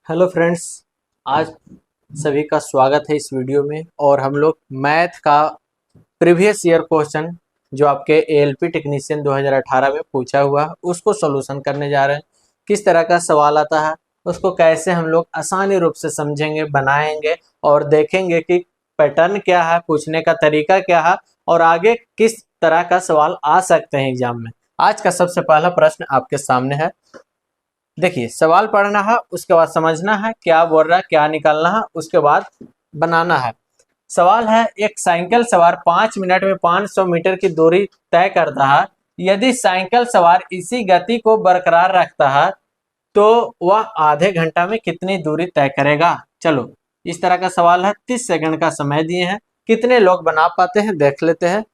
Hello friends. आज सभी का स्वागत है इस वीडियो में। और हम लोग मैथ का प्रीवियस ईयर क्वेश्चन जो आपके एएलपी टेक्नीशियन 2018 में पूछा हुआ उसको सॉल्यूशन करने जा रहे हैं। किस तरह का सवाल आता है उसको कैसे हम लोग आसानी रूप से समझेंगे, बनाएंगे और देखेंगे कि पैटर्न क्या है, पूछने का तरीका क्या है और आगे किस तरह का सवाल आ सकते हैं एग्जाम में। आज का सबसे पहला प्रश्न आपके सामने है। देखिए, सवाल पढ़ना है, उसके बाद समझना है क्या बोल रहा है, क्या निकालना है, उसके बाद बनाना है। सवाल है, एक साइकिल सवार 5 मिनट में 500 मीटर की दूरी तय करता है। यदि साइकिल सवार इसी गति को बरकरार रखता है तो वह आधे घंटा में कितनी दूरी तय करेगा। चलो, इस तरह का सवाल है। 30 सेकंड का समय दिए हैं। कितने लोग बना पाते हैं देख लेते हैं।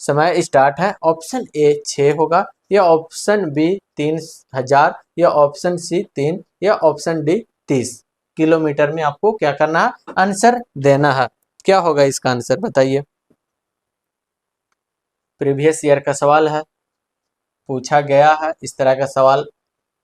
समय स्टार्ट है। ऑप्शन ए 6 होगा, या ऑप्शन बी 3000, या ऑप्शन सी 3, या ऑप्शन डी 30 किलोमीटर में आपको क्या करना है, आंसर देना है। क्या होगा इसका आंसर बताइए। प्रीवियस ईयर का सवाल है, पूछा गया है। इस तरह का सवाल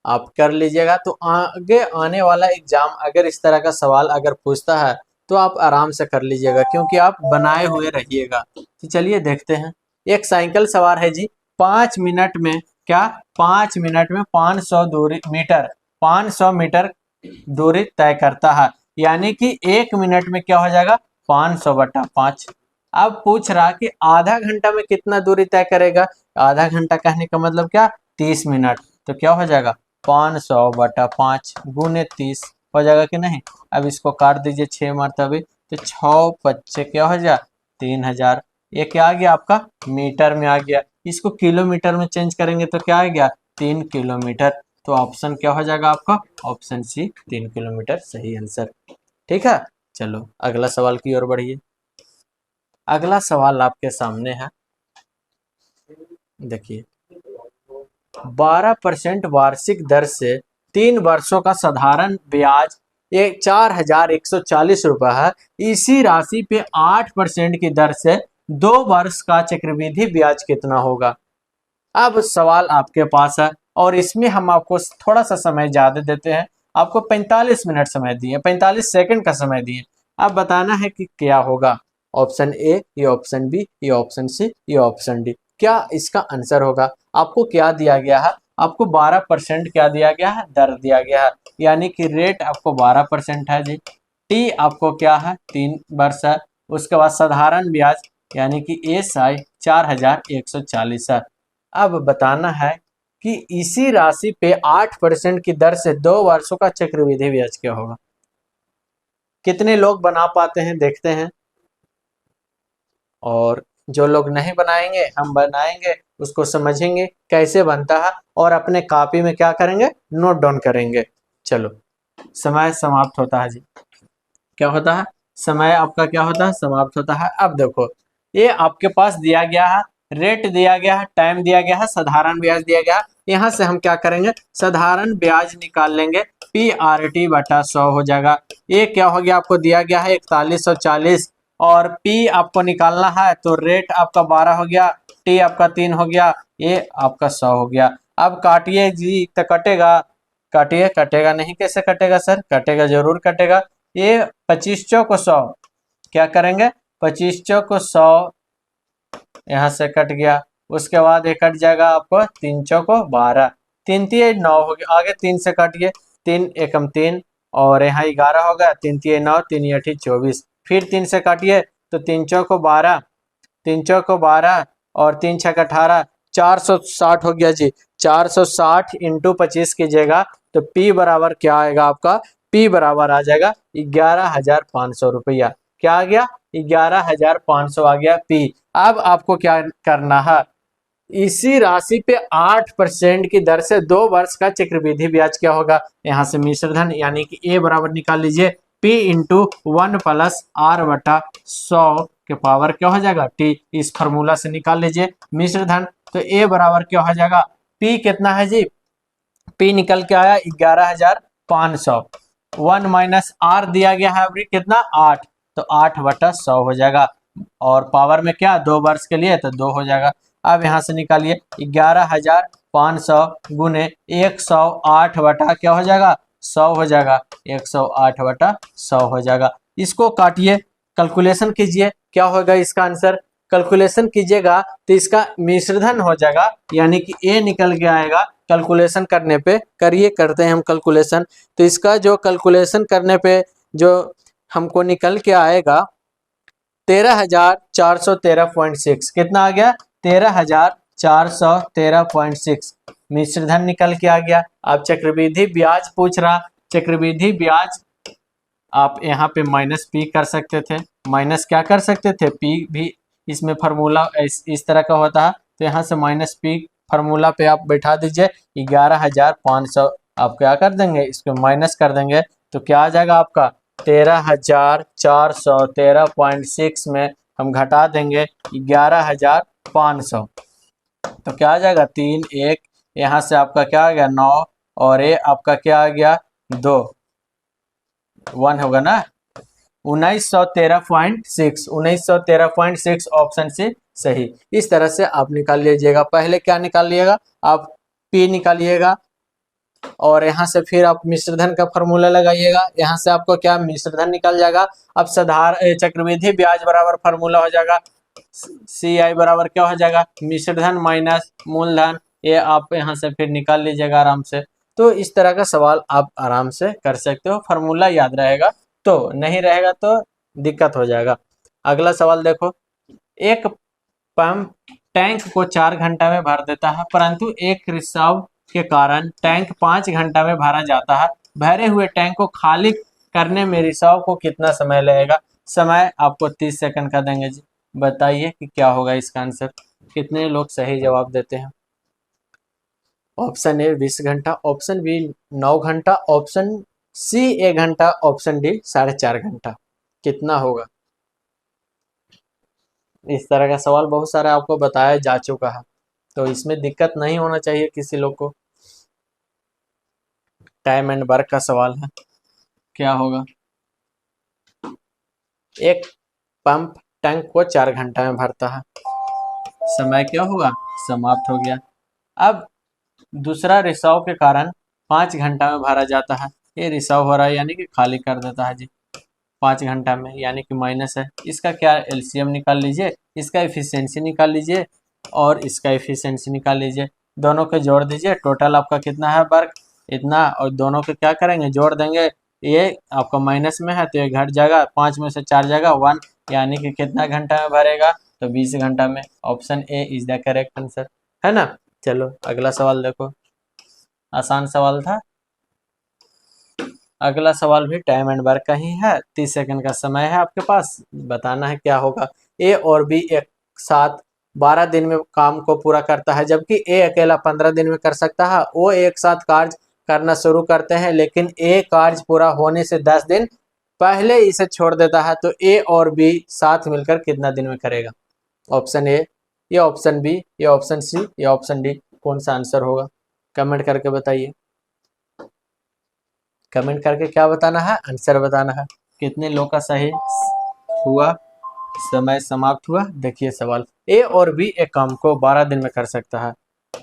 आप कर लीजिएगा तो आगे आने वाला एग्जाम अगर इस तरह का सवाल अगर पूछता है तो आप आराम से कर लीजिएगा, क्योंकि आप बनाए हुए रहिएगा। तो चलिए देखते हैं। एक साइकिल सवार है जी, 5 मिनट में क्या, 5 मिनट में 500 मीटर दूरी तय करता है। यानी कि 1 मिनट में क्या हो जाएगा, 500/5। अब पूछ रहा कि आधा घंटा में कितना दूरी तय करेगा। आधा घंटा कहने का मतलब क्या, 30 मिनट। तो क्या हो जाएगा, 500/5 गुने 30 हो जाएगा कि नहीं। अब इसको काट दीजिए 6 मरतबे, तो 6×5 क्या हो जाएगा, 3000। ये क्या आ गया आपका, मीटर में आ गया। इसको किलोमीटर में चेंज करेंगे तो क्या आ गया, 3 किलोमीटर। तो ऑप्शन क्या हो जाएगा आपका, ऑप्शन सी 3 किलोमीटर सही आंसर। ठीक है, चलो अगला सवाल की ओर बढ़िए। अगला सवाल आपके सामने है। देखिए, 12% वार्षिक दर से 3 वर्षों का साधारण ब्याज 4140 रुपये है। इसी राशि पे 8% की दर से 2 वर्ष का चक्रवृद्धि ब्याज कितना होगा। अब सवाल आपके पास है और इसमें हम आपको थोड़ा सा समय ज्यादा देते हैं। आपको 45 मिनट समय दिए, 45 सेकंड का समय दिए। अब बताना है कि क्या होगा। ऑप्शन ए, ये ऑप्शन बी, ये ऑप्शन सी, ये ऑप्शन डी, क्या इसका आंसर होगा। आपको क्या दिया गया है, आपको 12% क्या दिया गया है, दर दिया गया है। यानी कि रेट आपको 12% है जी। टी आपको क्या है, 3 वर्ष है। उसके बाद साधारण ब्याज यानी कि एसआई 4140 है। अब बताना है कि इसी राशि पे 8% की दर से 2 वर्षों का चक्रवृद्धि ब्याज क्या होगा। कितने लोग बना पाते हैं देखते हैं। और जो लोग नहीं बनाएंगे, हम बनाएंगे, उसको समझेंगे कैसे बनता है और अपने कॉपी में क्या करेंगे, नोट डाउन करेंगे। चलो, समय समाप्त होता है जी। क्या होता है, समय आपका क्या होता है, समाप्त होता है। अब देखो, ये आपके पास दिया गया है, रेट दिया गया है, टाइम दिया गया है, साधारण ब्याज दिया गया है। यहाँ से हम क्या करेंगे, साधारण ब्याज निकाल लेंगे। PRT/100 हो जाएगा। ये क्या हो गया, आपको दिया गया है 4140 और P आपको निकालना है तो रेट आपका 12 हो गया, T आपका 3 हो गया, ये आपका 100 हो गया। अब काटिए जी, तो कटेगा। काटिए, कटेगा नहीं कैसे कटेगा सर, कटेगा, जरूर कटेगा। ये 25 चौक 100, क्या करेंगे, 25 चौक 100 यहाँ से कट गया। उसके बाद ये कट जाएगा आपको 3 चौक 12, 3 3 9 हो गया। आगे 3 से काटिए, 3 एकम 3 और यहाँ 11 हो गया, 3 3 9, 3 8 24। फिर 3 से काटिए तो 3 चौक 12, 3 चौक 12 और 3 छक 18, 460 हो गया जी। 460 इंटू 25 कीजिएगा तो P बराबर क्या आएगा आपका, P बराबर आ जाएगा 11,500 रुपया। क्या आ गया, 11,500 आ गया P। अब आपको क्या करना है, इसी राशि पे 8% की दर से 2 वर्ष का चक्रवृद्धि ब्याज क्या होगा। यहाँ से मिश्रधन यानी कि ए बराबर निकाल लीजिए, P इंटू 1 + R/100 के पावर क्या हो जाएगा, T। इस फार्मूला से निकाल लीजिए मिश्रधन। तो ए बराबर क्या हो जाएगा, P कितना है जी, P निकल के आया 11,500। 1 - R दिया गया है अभी कितना, 8, तो 8/100 हो जाएगा। और पावर में क्या, 2 वर्ष के लिए तो 2 हो जाएगा। अब यहाँ से निकालिए 11,500 गुने 108 बटा क्या हो जाएगा, 100 हो जाएगा, 108/100 हो जाएगा। इसको काटिए, कैलकुलेशन कीजिए, क्या होगा इसका आंसर। कैलकुलेशन कीजिएगा तो इसका मिश्रधन हो जाएगा, यानी कि ए निकल के आएगा। कैलकुलेशन करने पे करिए, करते हैं हम कैलकुलेशन। तो इसका जो कैलकुलेशन करने पे जो हमको निकल के आएगा 13,413.6। कितना आ गया? 13,413.6 मिश्रधन निकल के आ गया। अब चक्रवृद्धि ब्याज पूछ रहा, चक्रवृद्धि ब्याज आप यहाँ पे माइनस पी कर सकते थे, माइनस क्या कर सकते थे, पी भी इसमें फार्मूला इस तरह का होता है, तो यहाँ से माइनस पी फार्मूला पे आप बैठा दीजिए। 11,500 आप क्या कर देंगे, इसको माइनस कर देंगे तो क्या आ जाएगा आपका 13,413.6 में हम घटा देंगे 11,500, तो क्या आ जाएगा 3 1, यहाँ से आपका क्या आ गया 9 और ये आपका क्या आ गया 2, 1 होगा ना, 1913.6, 1913.6 ऑप्शन से सही। इस तरह से आप निकाल लीजिएगा। पहले क्या निकालिएगा, आप पी निकालिएगा और यहाँ से फिर आप मिश्रधन का फॉर्मूला लगाइएगा। यहाँ से आपको क्या मिश्रधन निकल जाएगा। अब साधारण चक्रवृद्धि ब्याज बराबर फॉर्मूला हो जाएगा, सी आई बराबर क्या हो जाएगा, मिश्रधन माइनस मूलधन। ये आप यहाँ से फिर निकाल लीजिएगा आराम से। तो इस तरह का सवाल आप आराम से कर सकते हो, फॉर्मूला याद रहेगा तो, नहीं रहेगा तो दिक्कत हो जाएगा। अगला सवाल देखो, एक पंप टैंक को 4 घंटा में भर देता है, परंतु एक रिसाव के कारण टैंक 5 घंटा में भरा जाता है। भरे हुए टैंक को खाली करने में रिसाव को कितना समय लगेगा। समय आपको 30 सेकंड का देंगे जी। बताइए कि क्या होगा इसका आंसर। कितने लोग सही जवाब देते हैं। ऑप्शन ए 20 घंटा, ऑप्शन बी 9 घंटा, ऑप्शन सी 1 घंटा, ऑप्शन डी 4.5 घंटा। कितना होगा। इस तरह का सवाल बहुत सारा आपको बताया जा चुका है, तो इसमें दिक्कत नहीं होना चाहिए किसी लोग को। टाइम एंड वर्क का सवाल है, क्या होगा। एक पंप टैंक को 4 घंटा में भरता है, समय क्या होगा, समाप्त हो गया। अब दूसरा रिसाव के कारण 5 घंटा में भरा जाता है। ये रिसाव हो रहा है यानी कि खाली कर देता है जी 5 घंटा में, यानी कि माइनस है। इसका क्या एलसीएम निकाल लीजिए, इसका एफिशिएंसी निकाल लीजिए और इसका एफिशिएंसी निकाल लीजिए। दोनों को जोड़ दीजिए, टोटल आपका कितना है वर्क इतना, और दोनों को क्या करेंगे जोड़ देंगे। ये आपका माइनस में है तो ये घट जाएगा, 5 में से 4 जाएगा 1, यानी कि कितना घंटा में भरेगा, तो 20 घंटा में। Option A is the correct answer, है ना। चलो अगला सवाल देखो, आसान सवाल था। अगला सवाल भी टाइम एंड वर्क का ही है। 30 सेकंड का समय है आपके पास, बताना है क्या होगा। ए और बी एक साथ 12 दिन में काम को पूरा करता है, जबकि ए अकेला 15 दिन में कर सकता है। वो एक साथ कार्य करना शुरू करते हैं, लेकिन ए कार्य पूरा होने से 10 दिन पहले इसे छोड़ देता है, तो ए और बी साथ मिलकर कितना दिन में करेगा। ऑप्शन ए, या ऑप्शन बी, या ऑप्शन सी, या ऑप्शन डी, कौन सा आंसर होगा। कमेंट करके बताइए। कमेंट करके क्या बताना है, आंसर बताना है। कितने लोग का सही हुआ। समय समाप्त हुआ। देखिए सवाल, ए और बी एक काम को 12 दिन में कर सकता है।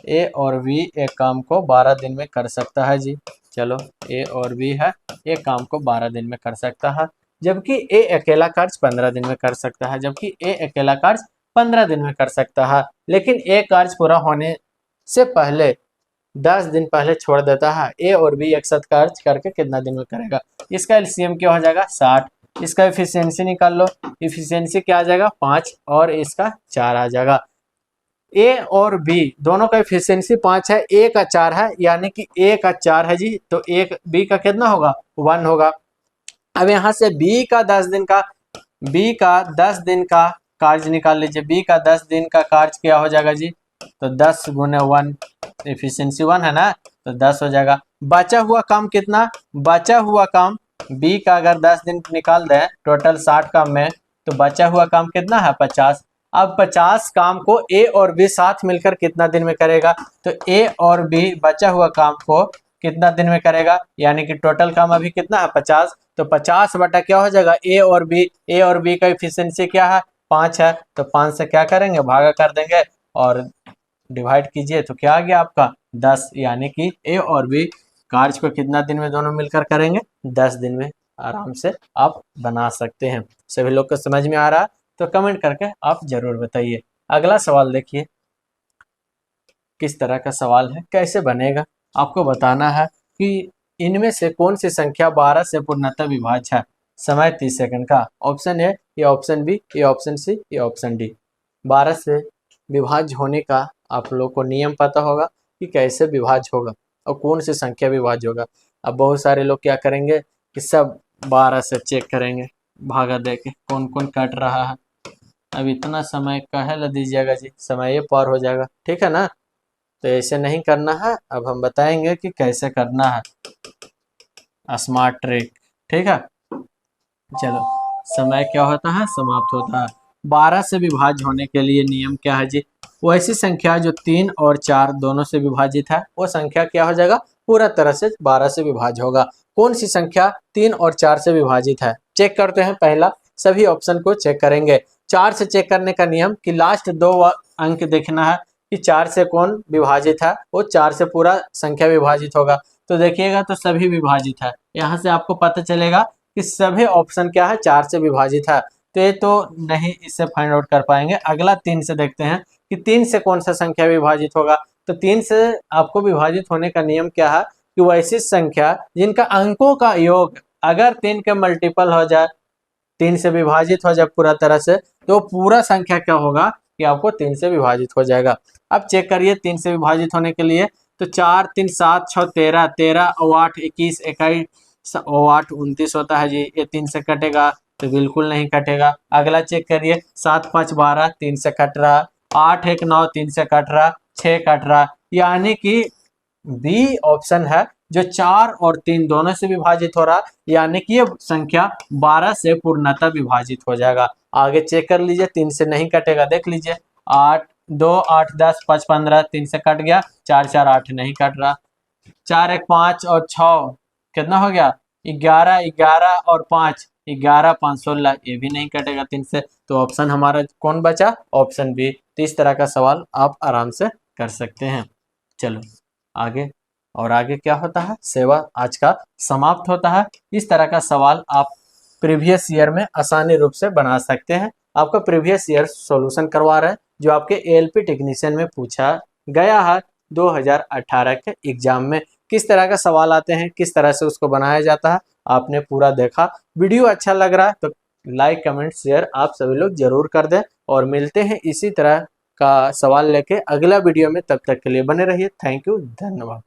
ए और बी एक काम को 12 दिन में कर सकता है जी। चलो ए और बी है, एक काम को 12 दिन में कर सकता है, जबकि ए अकेला कार्य 15 दिन में कर सकता है, जबकि ए अकेला कार्य 15 दिन में कर सकता है, लेकिन ए कार्य पूरा होने से पहले 10 दिन पहले छोड़ देता है। ए और बी एक साथ कार्य करके कितना दिन में करेगा। इसका एलसीएम क्या हो जाएगा 60। इसका एफिशिएंसी निकाल लो, एफिशिएंसी क्या आ जाएगा 5 और इसका 4 आ जाएगा। ए और बी दोनों का एफिशिएंसी 5 है, ए का 4 है, यानी कि ए का 4 है जी, तो एक बी का कितना होगा 1 होगा। अब यहाँ से बी का 10 दिन का कार्य निकाल लीजिए। बी का 10 दिन का कार्य क्या हो जाएगा जी, तो 10 गुने 1, एफिशिएंसी 1 है ना, तो 10 हो जाएगा। बचा हुआ काम कितना, बचा हुआ काम बी का अगर 10 दिन निकाल दें, टोटल 60 काम में, तो बचा हुआ काम कितना है 50। अब 50 काम को ए और बी साथ मिलकर कितना दिन में करेगा, तो ए और बी बचा हुआ काम को कितना दिन में करेगा, यानी कि टोटल काम अभी कितना है 50, तो 50 बटा क्या हो जाएगा ए और बी का एफिशिएंसी क्या है 5 है, तो 5 से क्या करेंगे भागा कर देंगे और डिवाइड कीजिए, तो क्या आ गया आपका 10, यानी कि ए और बी कार्य को कितना दिन में दोनों मिलकर करेंगे? 10 दिन में आराम से आप बना सकते हैं। सभी लोग को समझ में आ रहा तो कमेंट करके आप जरूर बताइए। अगला सवाल देखिए, किस तरह का सवाल है, कैसे बनेगा। आपको बताना है कि इनमें से कौन सी संख्या 12 से पूर्णतः विभाज्य है। समय 30 सेकंड का। ऑप्शन ए, या ऑप्शन बी, या ऑप्शन सी, या ऑप्शन डी। 12 से विभाज्य होने का आप लोग को नियम पता होगा कि कैसे विभाज्य होगा और कौन सी संख्या विभाज्य होगा। अब बहुत सारे लोग क्या करेंगे कि सब 12 से चेक करेंगे, भागा दे के कौन कौन कट रहा है। अब इतना समय कहे ला दीजिएगा जी, समय ये पार हो जाएगा, ठीक है ना। तो ऐसे नहीं करना है। अब हम बताएंगे कि कैसे करना है, स्मार्ट ट्रिक, ठीक है। चलो, समय क्या होता है? समाप्त होता है। 12 से विभाज्य होने के लिए नियम क्या है जी? वो ऐसी संख्या जो 3 और 4 दोनों से विभाजित है, वो संख्या क्या हो जाएगा? पूरा तरह से 12 से विभाज्य होगा। कौन सी संख्या 3 और 4 से विभाजित है? चेक करते हैं। पहला, सभी ऑप्शन को चेक करेंगे। 4 से चेक करने का नियम कि लास्ट 2 अंक देखना है कि 4 से कौन विभाजित है, वो 4 से पूरा संख्या विभाजित होगा। तो देखिएगा तो सभी विभाजित है। यहाँ से आपको पता चलेगा कि सभी ऑप्शन क्या है? 4 से विभाजित है। तो ये तो नहीं, इससे फाइंड आउट कर पाएंगे। अगला 3 से देखते हैं कि 3 से कौन सा संख्या विभाजित होगा। तो 3 से आपको विभाजित होने का नियम क्या है कि वो ऐसी संख्या जिनका अंकों का योग अगर 3 के मल्टीपल हो जाए, 3 से विभाजित हो जाए पूरा तरह से, तो पूरा संख्या क्या होगा कि आपको 3 से विभाजित हो जाएगा। अब चेक करिए 3 से विभाजित होने के लिए, तो 4 3 7 6 13, 13 और 8 21, 21 और 8 29 होता है जी। ये 3 से कटेगा तो बिल्कुल नहीं कटेगा। अगला चेक करिए, 7 5 12, 3 से कट रहा। 8 1 9, 3 से कट रहा। 6 कट रहा। यानी कि बी ऑप्शन है जो 4 और 3 दोनों से विभाजित हो रहा, यानी कि ये संख्या 12 से पूर्णतः विभाजित हो जाएगा। आगे चेक कर लीजिए, 3 से नहीं कटेगा, देख लीजिए। 8 2 8 10 5 15, 3 से कट गया। 4 4 8 नहीं कट रहा। 4 1 5 और 6 कितना हो गया? 11 11 और 5 11 5 16, ये भी नहीं कटेगा 3 से। तो ऑप्शन हमारा कौन बचा? Option b. तो इस तरह का सवाल आप आराम से कर सकते हैं। चलो आगे, और आगे क्या होता है? सेवा आज का समाप्त होता है। इस तरह का सवाल आप प्रीवियस ईयर में आसानी रूप से बना सकते हैं। आपका प्रीवियस ईयर सॉल्यूशन करवा रहे हैं जो आपके एएलपी टेक्नीशियन में पूछा गया है 2018 के एग्जाम में। किस तरह का सवाल आते हैं, किस तरह से उसको बनाया जाता है, आपने पूरा देखा। वीडियो अच्छा लग रहा है तो लाइक कमेंट शेयर आप सभी लोग जरूर कर दें, और मिलते हैं इसी तरह का सवाल लेके अगला वीडियो में। तब तक के लिए बने रहिए। थैंक यू, धन्यवाद।